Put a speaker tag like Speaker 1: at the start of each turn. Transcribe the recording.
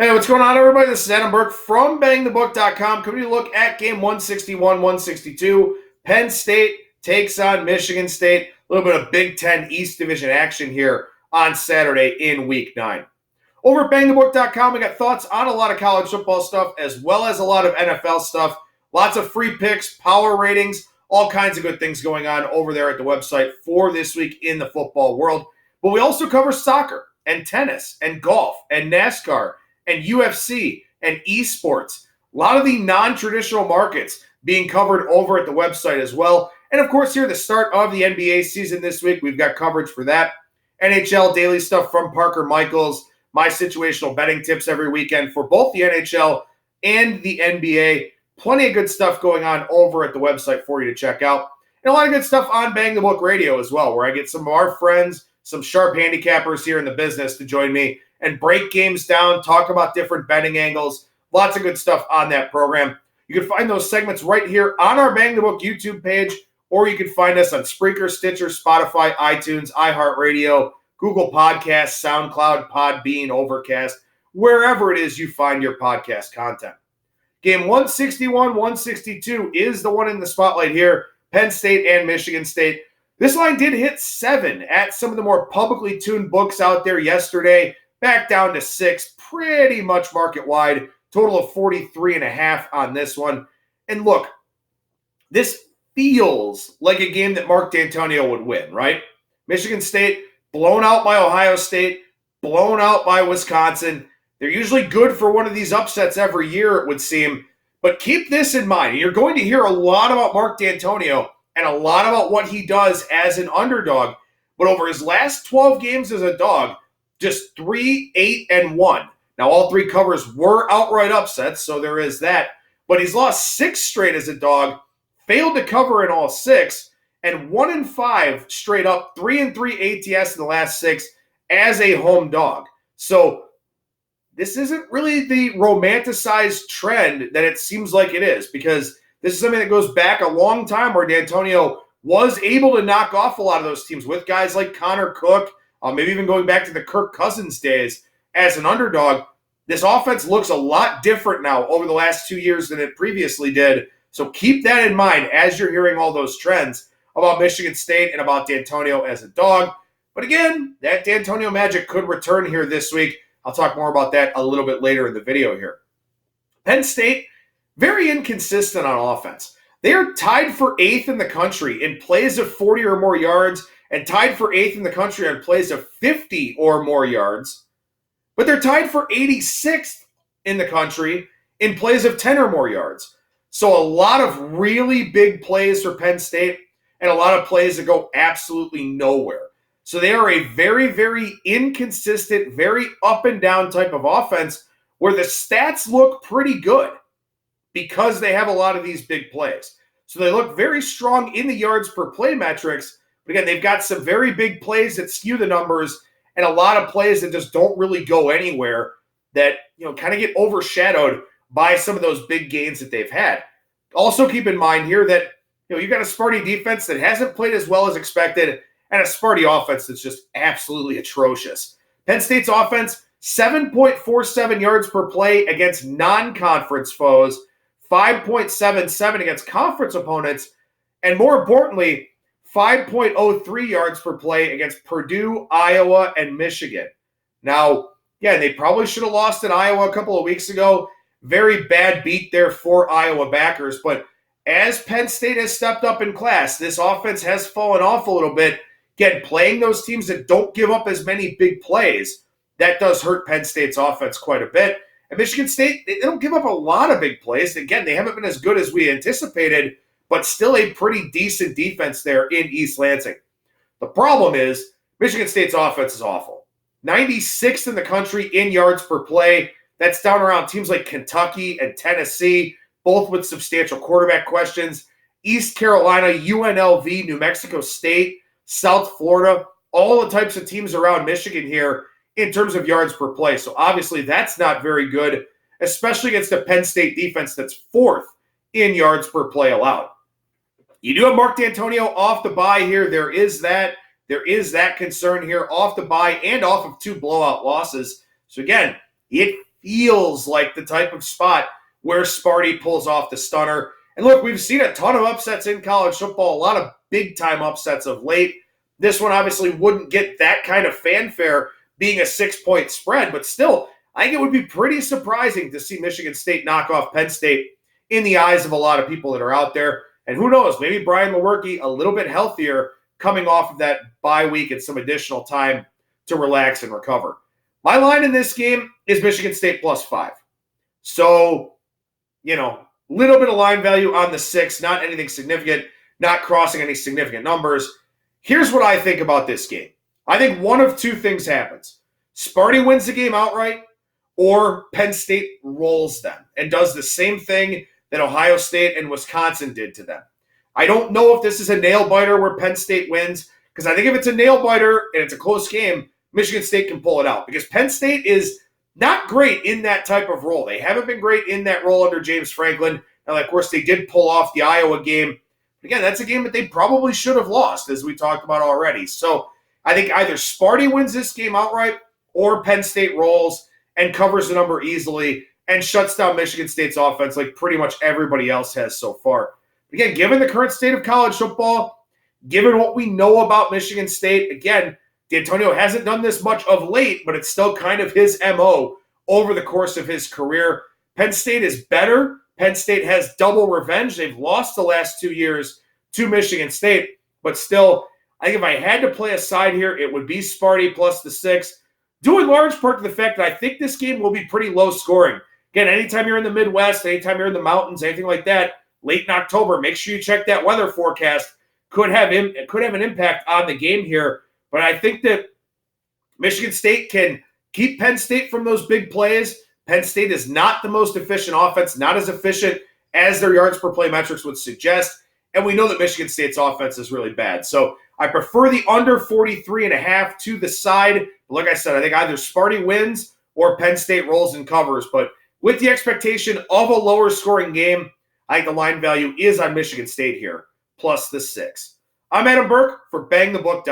Speaker 1: Hey, what's going on, everybody? This is Adam Burke from BangTheBook.com. Coming to look at game 161-162. Penn State takes on Michigan State. A little bit of Big Ten East Division action here on Saturday in Week 9. Over at BangTheBook.com, we got thoughts on a lot of college football stuff as well as a lot of NFL stuff. Lots of free picks, power ratings, all kinds of good things going on over there at the website for this week in the football world. But we also cover soccer and tennis and golf and NASCAR and UFC and esports. A lot of the non-traditional markets being covered over at the website as well. And of course, here at the start of the NBA season this week, we've got coverage for that. NHL daily stuff from Parker Michaels, my situational betting tips every weekend for both the NHL and the NBA. Plenty of good stuff going on over at the website for you to check out. And a lot of good stuff on Bang the Book Radio as well, where I get some of our friends, some sharp handicappers here in the business to join me and break games down, talk about different betting angles. Lots of good stuff on that program. You can find those segments right here on our Bang the Book YouTube page, or you can find us on Spreaker, Stitcher, Spotify, iTunes, iHeartRadio, Google Podcasts, SoundCloud, Podbean, Overcast, wherever it is you find your podcast content. Game 161-162 is the one in the spotlight here, Penn State and Michigan State. This line did hit 7 at some of the more publicly tuned books out there yesterday. Back down to 6, pretty much market wide. Total of 43.5 on this one. And look, this feels like a game that Mark Dantonio would win, right? Michigan State blown out by Ohio State, blown out by Wisconsin. They're usually good for one of these upsets every year, it would seem. But keep this in mind. You're going to hear a lot about Mark Dantonio and a lot about what he does as an underdog. But over his last 12 games as a dog, just 3, 8, and 1. Now, all 3 covers were outright upsets, so there is that. But he's lost 6 straight as a dog, failed to cover in all 6, and 1-5 straight up, 3-3 ATS in the last 6 as a home dog. So this isn't really the romanticized trend that it seems like it is, because this is something that goes back a long time where Dantonio was able to knock off a lot of those teams with guys like Connor Cook, maybe even going back to the Kirk Cousins days as an underdog. This offense looks a lot different now over the last 2 years than it previously did. So keep that in mind as you're hearing all those trends about Michigan State and about Dantonio as a dog. But again, that Dantonio magic could return here this week. I'll talk more about that a little bit later in the video here. Penn State, very inconsistent on offense. They are tied for 8th in the country in plays of 40 or more yards and tied for 8th in the country on plays of 50 or more yards. But they're tied for 86th in the country in plays of 10 or more yards. So a lot of really big plays for Penn State and a lot of plays that go absolutely nowhere. So they are a very, very inconsistent, very up and down type of offense where the stats look pretty good because they have a lot of these big plays. So they look very strong in the yards per play metrics. But again, they've got some very big plays that skew the numbers and a lot of plays that just don't really go anywhere that, kind of get overshadowed by some of those big gains that they've had. Also keep in mind here that, you've got a Sparty defense that hasn't played as well as expected and a Sparty offense that's just absolutely atrocious. Penn State's offense, 7.47 yards per play against non-conference foes, 5.77 against conference opponents, and more importantly, 5.03 yards per play against Purdue, Iowa, and Michigan. Now, yeah, they probably should have lost in Iowa a couple of weeks ago. Very bad beat there for Iowa backers. But as Penn State has stepped up in class, this offense has fallen off a little bit. Again, playing those teams that don't give up as many big plays, that does hurt Penn State's offense quite a bit. And Michigan State, they don't give up a lot of big plays. Again, they haven't been as good as we anticipated, but still a pretty decent defense there in East Lansing. The problem is Michigan State's offense is awful. 96th in the country in yards per play. That's down around teams like Kentucky and Tennessee, both with substantial quarterback questions. East Carolina, UNLV, New Mexico State, South Florida, all the types of teams around Michigan here in terms of yards per play. So obviously that's not very good, especially against a Penn State defense that's 4th in yards per play allowed. You do have Mark Dantonio off the bye here. There is that concern here off the bye and off of 2 blowout losses. So again, it feels like the type of spot where Sparty pulls off the stunner. And look, we've seen a ton of upsets in college football, a lot of big-time upsets of late. This one obviously wouldn't get that kind of fanfare being a 6-point spread, but still, I think it would be pretty surprising to see Michigan State knock off Penn State in the eyes of a lot of people that are out there. And who knows, maybe Brian Lewerke a little bit healthier coming off of that bye week and some additional time to relax and recover. My line in this game is Michigan State +5. So, little bit of line value on the 6, not anything significant, not crossing any significant numbers. Here's what I think about this game. I think one of two things happens. Sparty wins the game outright, or Penn State rolls them and does the same thing that Ohio State and Wisconsin did to them. I don't know if this is a nail-biter where Penn State wins, because I think if it's a nail-biter and it's a close game, Michigan State can pull it out, because Penn State is not great in that type of role. They haven't been great in that role under James Franklin. Now, of course, they did pull off the Iowa game. Again, that's a game that they probably should have lost, as we talked about already. So I think either Sparty wins this game outright or Penn State rolls and covers the number easily and shuts down Michigan State's offense like pretty much everybody else has so far. Again, given the current state of college football, given what we know about Michigan State, again, Dantonio hasn't done this much of late, but it's still kind of his MO over the course of his career. Penn State is better. Penn State has double revenge. They've lost the last 2 years to Michigan State, but still, I think if I had to play a side here, it would be Sparty plus the 6, due in large part to the fact that I think this game will be pretty low scoring. Again, anytime you're in the Midwest, anytime you're in the mountains, anything like that, late in October, make sure you check that weather forecast. Could have an impact on the game here. But I think that Michigan State can keep Penn State from those big plays. Penn State is not the most efficient offense, not as efficient as their yards per play metrics would suggest. And we know that Michigan State's offense is really bad. So I prefer the under 43.5 to the side. But like I said, I think either Sparty wins or Penn State rolls and covers. But with the expectation of a lower scoring game, I think the line value is on Michigan State here, plus the 6. I'm Adam Burke for BangTheBook.com.